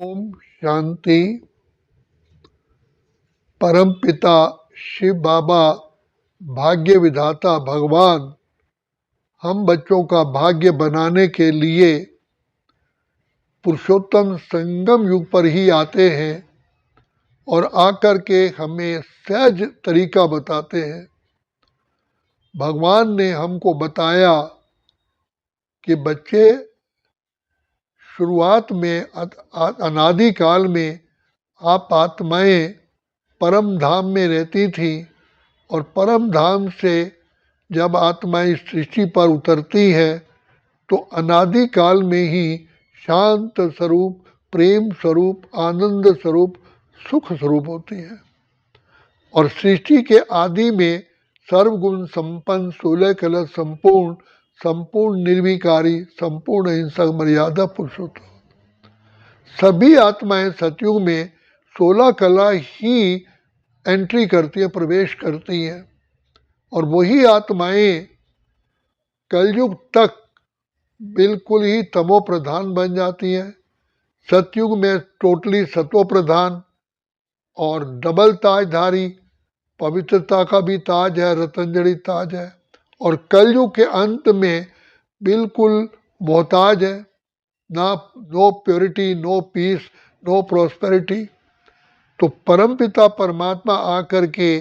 ओम शांति। परम पिता शिव बाबा, भाग्य विधाता भगवान हम बच्चों का भाग्य बनाने के लिए पुरुषोत्तम संगम युग पर ही आते हैं और आकर के हमें सहज तरीका बताते हैं। भगवान ने हमको बताया कि बच्चे शुरुआत में अनादि काल में आप आत्माएं परम धाम में रहती थी और परम धाम से जब आत्मा इस सृष्टि पर उतरती है तो अनादि काल में ही शांत स्वरूप, प्रेम स्वरूप, आनंद स्वरूप, सुख स्वरूप होती है। और सृष्टि के आदि में सर्वगुण संपन्न, 16 कलश संपूर्ण, संपूर्ण निर्विकारी, संपूर्ण अहिंसक, मर्यादा पुरुषोत्तम। सभी आत्माएं सतयुग में 16 कला ही एंट्री करती है, प्रवेश करती हैं, और वही आत्माएं कलयुग तक बिल्कुल ही तमो प्रधान बन जाती हैं। सतयुग में टोटली सत्व प्रधान और डबल ताजधारी, पवित्रता का भी ताज है, रतनजड़ी ताज है, और कलयुग के अंत में बिल्कुल मोहताज है, ना, no purity, no peace, no prosperity. तो परमपिता परमात्मा आकर के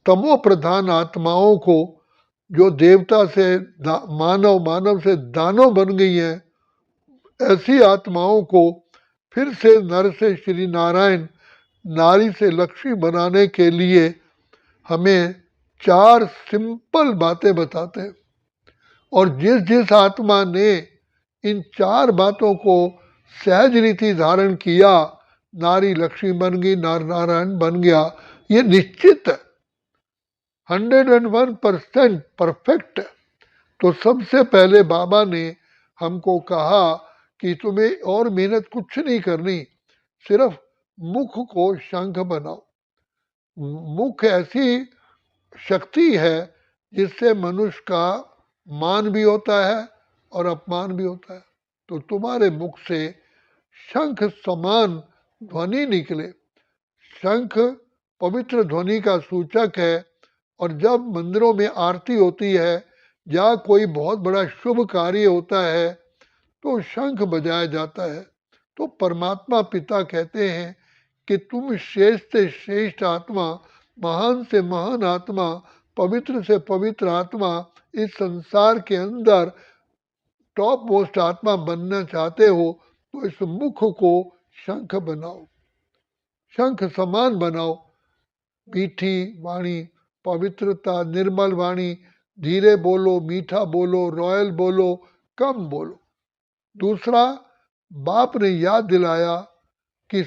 तमो प्रधान आत्माओं को, जो देवता से मानव, मानव से दानव बन गई हैं, ऐसी आत्माओं को फिर से नर से श्री नारायण, नारी से लक्ष्मी बनाने के लिए हमें 4 सिंपल बातें बताते हैं। और जिस जिस आत्मा ने इन 4 बातों को सहज रीति धारण किया, नारी लक्ष्मी बन गई, नर नारायण बन गया, ये निश्चित है, 101% परफेक्ट। तो सबसे पहले बाबा ने हमको कहा कि तुम्हें और मेहनत कुछ नहीं करनी, सिर्फ मुख को शंख बनाओ। मुख ऐसी शक्ति है जिससे मनुष्य का मान भी होता है और अपमान भी होता है। तो तुम्हारे मुख से शंख समान ध्वनि निकले। शंख पवित्र ध्वनि का सूचक है, और जब मंदिरों में आरती होती है या कोई बहुत बड़ा शुभ कार्य होता है तो शंख बजाया जाता है। तो परमात्मा पिता कहते हैं कि तुम श्रेष्ठ से श्रेष्ठ आत्मा, महान से महान आत्मा, पवित्र से पवित्र आत्मा, इस संसार के अंदर टॉप मोस्ट आत्मा बनना चाहते हो तो इस मुख को शंख बनाओ, शंख समान बनाओ। मीठी वाणी, पवित्रता, निर्मल वाणी, धीरे बोलो, मीठा बोलो, रॉयल बोलो, कम बोलो। दूसरा, बाप ने याद दिलाया कि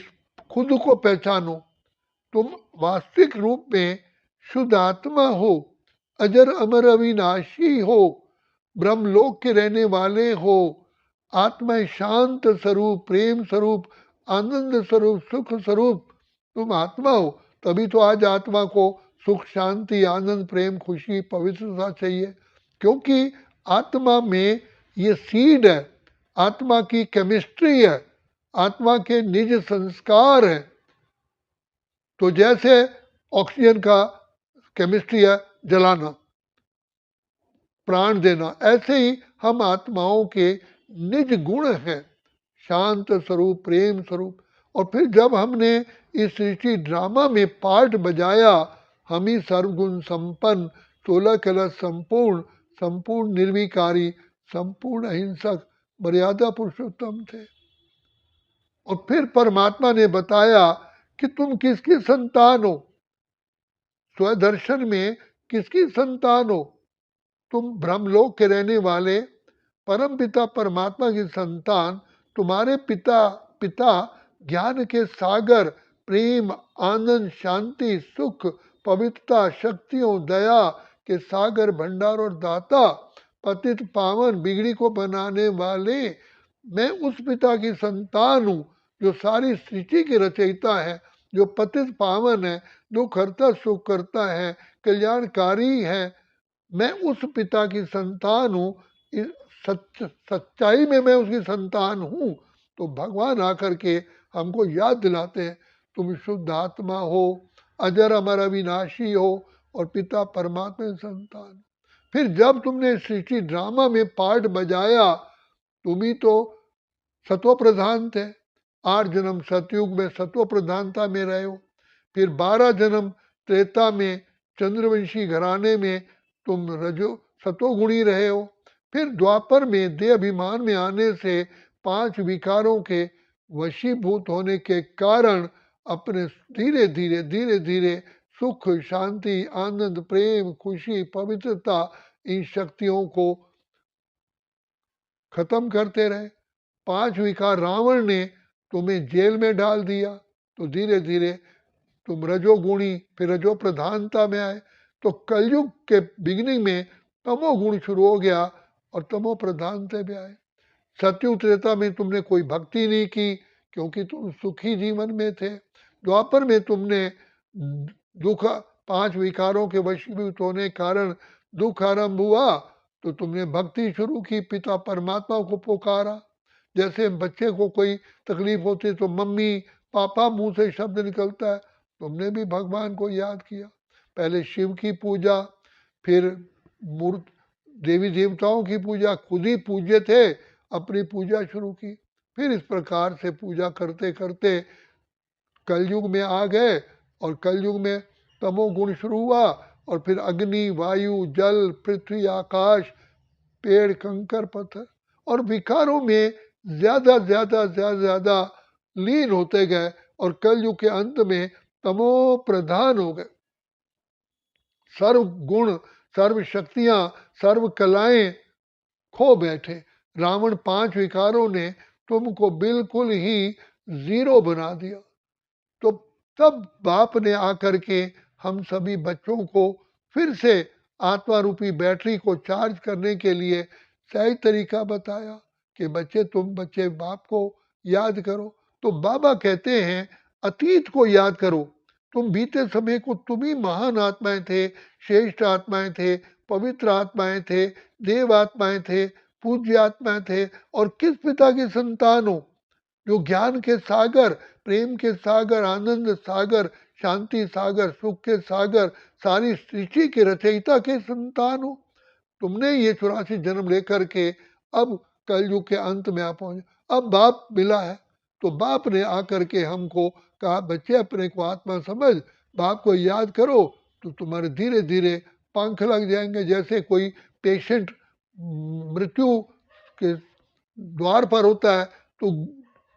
खुद को पहचानो, तुम वास्तविक रूप में शुद्ध आत्मा हो, अजर अमर अविनाशी हो, ब्रह्मलोक के रहने वाले हो, आत्मा शांत स्वरूप, प्रेम स्वरूप, आनंद स्वरूप, सुख स्वरूप तुम आत्मा हो। तभी तो आज आत्मा को सुख, शांति, आनंद, प्रेम, खुशी, पवित्रता चाहिए, क्योंकि आत्मा में ये सीड है, आत्मा की केमिस्ट्री है, आत्मा के निज संस्कार है। तो जैसे ऑक्सीजन का केमिस्ट्री है जलाना, प्राण देना, ऐसे ही हम आत्माओं के निज गुण हैं, शांत स्वरूप, प्रेम स्वरूप। और फिर जब हमने इस सृष्टि ड्रामा में पार्ट बजाया, हम ही सर्वगुण संपन्न, 16 कलश संपूर्ण, संपूर्ण निर्विकारी, संपूर्ण अहिंसक, मर्यादा पुरुषोत्तम थे। और फिर परमात्मा ने बताया कि तुम किसकी संतान हो, स्वदर्शन में किसकी संतान हो। तुम ब्रह्मलोक के रहने वाले परम पिता परमात्मा की संतान, तुम्हारे पिता ज्ञान के सागर, प्रेम, आनंद, शांति, सुख, पवित्रता, शक्तियों, दया के सागर, भंडार और दाता, पतित पावन, बिगड़ी को बनाने वाले, मैं उस पिता की संतान हूँ जो सारी सृष्टि के रचयिता है, जो पतित पावन है, दुख हरता, सुख करता है, कल्याणकारी है। मैं उस पिता की संतान हूँ, सच्चाई में मैं उसकी संतान हूँ। तो भगवान आकर के हमको याद दिलाते हैं, तुम शुद्ध आत्मा हो, अजर अमर अविनाशी हो और पिता परमात्मा संतान। फिर जब तुमने सृष्टि ड्रामा में पार्ट बजाया, तुम ही तो सत्व प्रधान थे। 8 जन्म सतयुग में सत्व प्रधानता में रहे हो, फिर 12 जन्म त्रेता में चंद्रवंशी घराने में तुम रजो सतोगुणी रहे हो, फिर द्वापर में देह अभिमान में आने से 5 विकारों के वशीभूत होने के कारण अपने धीरे धीरे धीरे धीरे सुख, शांति, आनंद, प्रेम, खुशी, पवित्रता, इन शक्तियों को खत्म करते रहे। 5 विकार रावण ने तुम्हें जेल में डाल दिया, तो धीरे धीरे तुम रजोगुणी फिर रजो प्रधानता में आए। तो कलयुग के बिगिनिंग में तमोगुण शुरू हो गया और तमो प्रधानता में आए। सतयुग त्रेता में तुमने कोई भक्ति नहीं की क्योंकि तुम सुखी जीवन में थे। द्वापर में तुमने दुख 5 विकारों के वशीभूत होने कारण दुख आरंभ हुआ, तो तुमने भक्ति शुरू की, पिता परमात्मा को पुकारा। जैसे बच्चे को कोई तकलीफ होती है तो मम्मी पापा मुंह से शब्द निकलता है, तुमने भी भगवान को याद किया। पहले शिव की पूजा, फिर मूर्त देवी देवताओं की पूजा, खुद ही पूज्य थे, अपनी पूजा शुरू की। फिर इस प्रकार से पूजा करते करते कलयुग में आ गए और कलयुग में तमोगुण शुरू हुआ और फिर अग्नि, वायु, जल, पृथ्वी, आकाश, पेड़, कंकर, पत्थर और विकारों में ज्यादा ज्यादा ज्यादा ज्यादा लीन होते गए और कलयुग के अंत में तमो प्रधान हो गए। सर्व गुण, सर्व शक्तियां, सर्व कलाएं खो बैठे। रावण 5 विकारों ने तुमको बिल्कुल ही जीरो बना दिया। तो तब बाप ने आकर के हम सभी बच्चों को फिर से आत्मा रूपी बैटरी को चार्ज करने के लिए सही तरीका बताया कि बच्चे तुम बच्चे बाप को याद करो। तो बाबा कहते हैं अतीत को याद करो, तुम बीते समय को, तुम ही महान आत्माएं थे, श्रेष्ठ आत्माएं थे, पवित्र आत्माएं थे, देव आत्माएं थे, पूज्य आत्माएं थे और किस पिता की संतान हो? जो ज्ञान के सागर, प्रेम के सागर, आनंद सागर, शांति सागर, सुख के सागर, सारी सृष्टि के रचयिता के संतान हो। तुमने ये 84 जन्म लेकर के अब कलयुग के अंत में आ पहुंचे। अब बाप मिला है, तो बाप ने आकर के हमको कहा बच्चे अपने को आत्मा समझ, बाप को याद करो, तो तुम्हारे धीरे धीरे पंख लग जाएंगे। जैसे कोई पेशेंट मृत्यु के द्वार पर होता है तो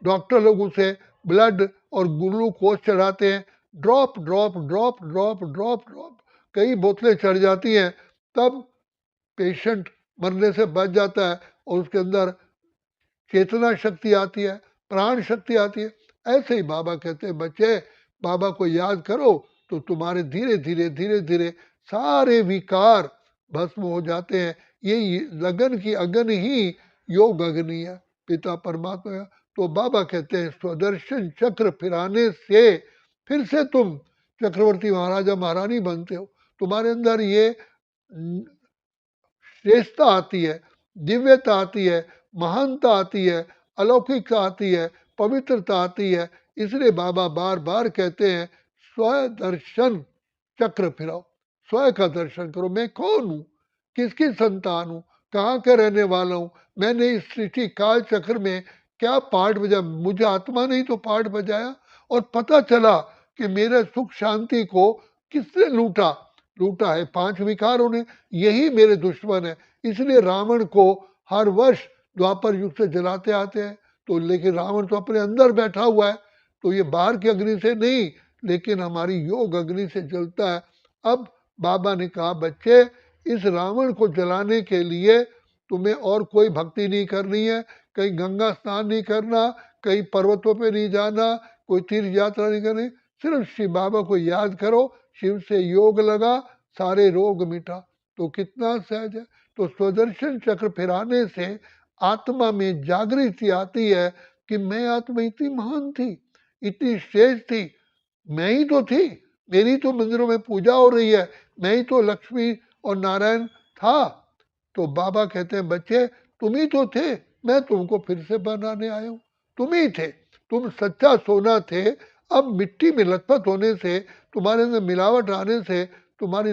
डॉक्टर लोग उसे ब्लड और ग्लूकोज चढ़ाते हैं, drop drop drop drop drop drop, कई बोतलें चढ़ जाती हैं, तब पेशेंट मरने से बच जाता है और उसके अंदर चेतना शक्ति आती है, प्राण शक्ति आती है। ऐसे ही बाबा कहते हैं बच्चे बाबा को याद करो तो तुम्हारे धीरे धीरे धीरे धीरे सारे विकार भस्म हो जाते हैं। ये लगन की अगन ही योग अग्नि है, पिता परमात्मा है। तो बाबा कहते हैं स्वदर्शन चक्र फिराने से फिर से तुम चक्रवर्ती महाराजा महारानी बनते हो। तुम्हारे अंदर ये श्रेष्ठता आती है, दिव्यता आती है, महानता आती है, अलौकिकता आती है, पवित्रता आती है। इसलिए बाबा बार बार कहते हैं स्वदर्शन चक्र फिराओ, स्वयं का दर्शन करो। मैं कौन हूँ, किसकी संतान हूँ, कहाँ का रहने वाला हूँ, मैंने इस सृष्टि काल चक्र में क्या पार्ट बजाया? मुझे आत्मा ने ही तो पार्ट बजाया और पता चला कि मेरे सुख शांति को किसने लूटा? लूटा है 5 विकारों ने, यही मेरे दुश्मन है। इसलिए रावण को हर वर्ष द्वापर युग से जलाते आते हैं। तो लेकिन रावण तो अपने अंदर बैठा हुआ है, तो ये बाहर की अग्नि से नहीं लेकिन हमारी योग अग्नि से जलता है। अब बाबा ने कहा बच्चे इस रावण को जलाने के लिए तुम्हें और कोई भक्ति नहीं करनी है, कहीं गंगा स्नान नहीं करना, कहीं पर्वतों पे नहीं जाना, कोई तीर्थ यात्रा नहीं करनी, सिर्फ शिव बाबा को याद करो, शिव से योग लगा, सारे रोग मिटा। तो कितना सहज है। तो स्वदर्शन चक्र फिराने से आत्मा में जागृति आती है कि मैं आत्मा इतनी महान थी, इतनी श्रेष्ठ थी, मैं ही तो थी, मेरी तो मंदिरों में पूजा हो रही है, मैं ही तो लक्ष्मी और नारायण था। तो बाबा कहते हैं बच्चे तुम ही तो थे, मैं तुमको फिर से बनाने आया हूँ। तुम ही थे, तुम सच्चा सोना थे। अब मिट्टी में लथपथ होने से, तुम्हारे अंदर मिलावट आने से तुम्हारी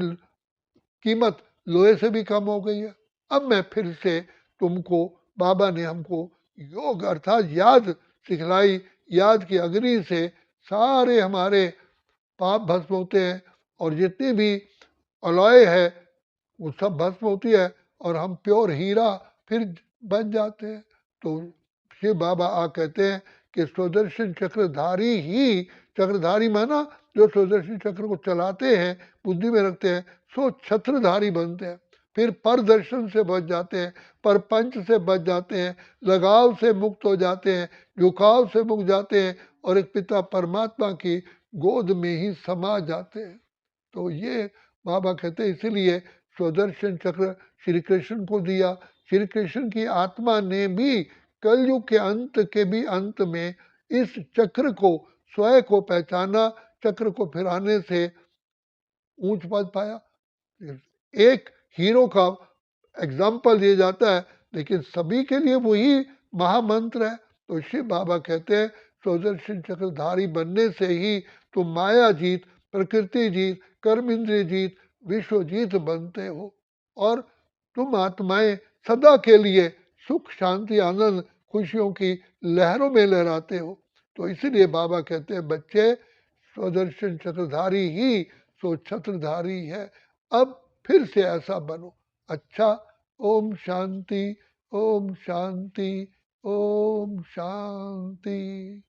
कीमत लोहे से भी कम हो गई है। अब मैं फिर से तुमको, बाबा ने हमको योग अर्थात याद सिखलाई। याद की अग्नि से सारे हमारे पाप भस्म होते हैं और जितनी भी अलॉय है वो सब भस्म होती है और हम प्योर हीरा फिर बन जाते हैं। तो शिव बाबा कहते हैं कि सुदर्शन चक्रधारी ही, चक्रधारी माना जो सुदर्शन चक्र को चलाते हैं, बुद्धि में रखते हैं, सो छत्रधारी बनते हैं। फिर पर दर्शन से बच जाते हैं, पर पंच से बच जाते हैं, लगाव से मुक्त हो जाते हैं, झुकाव से मुक्त जाते हैं और एक पिता परमात्मा की गोद में ही समा जाते हैं। तो ये बाबा कहते हैं, इसीलिए स्वदर्शन चक्र श्री कृष्ण को दिया। श्री कृष्ण की आत्मा ने भी कलयुग के अंत के भी अंत में इस चक्र को, स्वयं को पहचाना, चक्र को फिराने से ऊंच पद पाया। एक हीरो का एग्जाम्पल दिया जाता है, लेकिन सभी के लिए वही महामंत्र है। तो शिव बाबा कहते हैं सुदर्शन चक्रधारी बनने से ही तुम माया जीत, प्रकृति जीत, कर्म इंद्रिय जीत, विश्व जीत बनते हो और तुम आत्माएं सदा के लिए सुख शांति आनंद खुशियों की लहरों में लहराते हो। तो इसीलिए बाबा कहते हैं बच्चे, स्वदर्शन चक्रधारी ही सो छत्रधारी है। अब फिर से ऐसा बनो। अच्छा, ओम शांति, ओम शांति, ओम शांति।